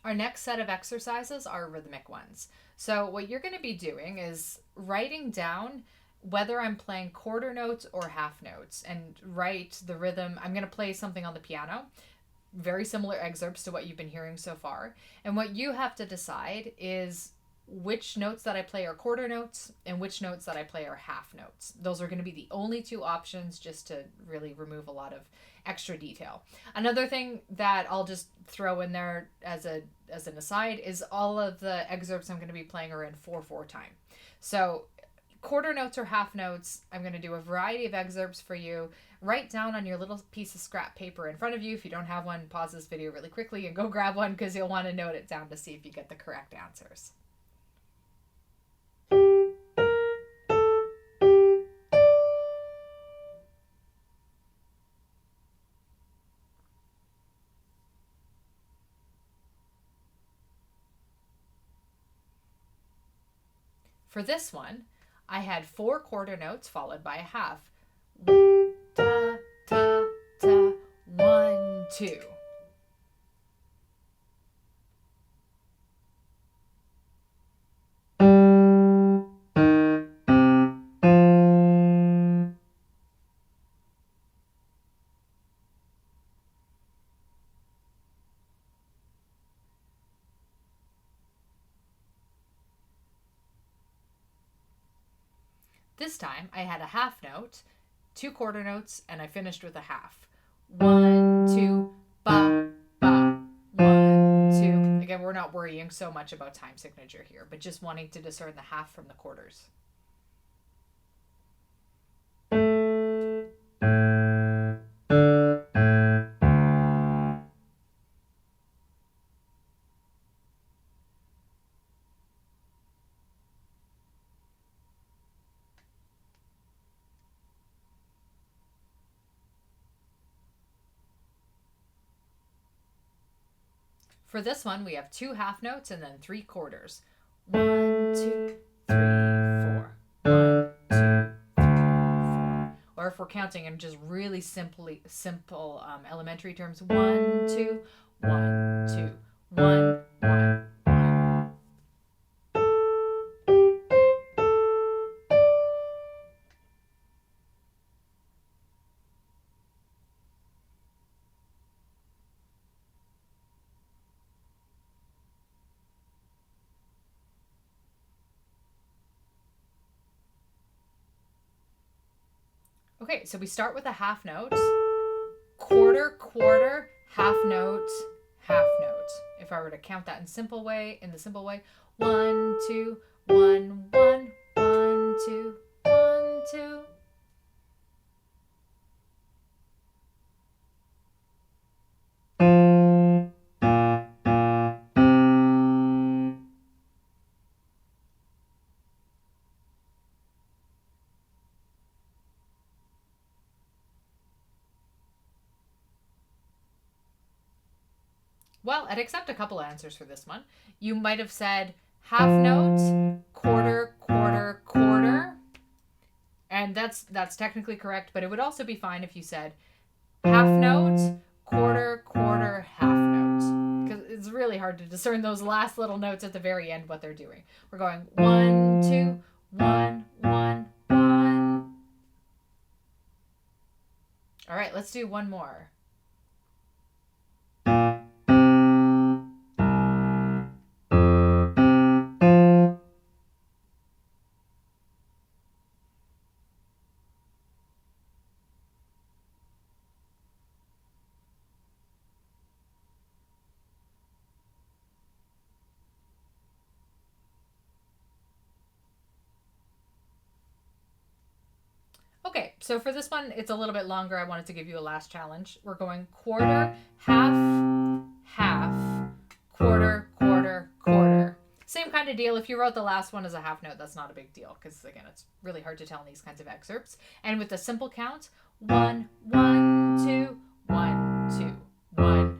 Our next set of exercises are rhythmic ones. So what you're going to be doing is writing down whether I'm playing quarter notes or half notes and write the rhythm. I'm going to play something on the piano, very similar excerpts to what you've been hearing so far. And what you have to decide is which notes that I play are quarter notes and which notes that I play are half notes. Those are going to be the only two options, just to really remove a lot of extra detail. Another thing that I'll just throw in there as an aside is all of the excerpts I'm going to be playing are in 4/4 time. So quarter notes or half notes, I'm going to do a variety of excerpts for you. Write down on your little piece of scrap paper in front of you. If you don't have one, pause this video really quickly and go grab one, because you'll want to note it down to see if you get the correct answers. For this one, I had 4 quarter notes followed by a half. Ta, ta, ta, 1, 2. This time I had a half note, 2 quarter notes, and I finished with a half. 1, 2, ba, ba, 1, 2. Again, we're not worrying so much about time signature here, but just wanting to discern the half from the quarters. For this one, we have 2 half notes and then 3 quarters. 1, 2, 3, 4. 1, 2, 3, 4. Or if we're counting in just really simple elementary terms, 1, 2, 1, 2, 1, 1. Okay, so we start with a half note, quarter, quarter, half note, half note. If I were to count that in the simple way, 1, 2, 1, 1, 1, 2, 1, 2. Well, I'd accept a couple answers for this one. You might have said half note, quarter, quarter, quarter. And that's technically correct, but it would also be fine if you said half note, quarter, quarter, half note. Because it's really hard to discern those last little notes at the very end, what they're doing. We're going 1, 2, 1, 1, 1. All right, let's do one more. Okay, so for this one, it's a little bit longer. I wanted to give you a last challenge. We're going quarter, half, half, quarter, quarter, quarter. Same kind of deal. If you wrote the last one as a half note, that's not a big deal, because again, it's really hard to tell in these kinds of excerpts. And with the simple count, 1, 1, 2, 1, 2, 1,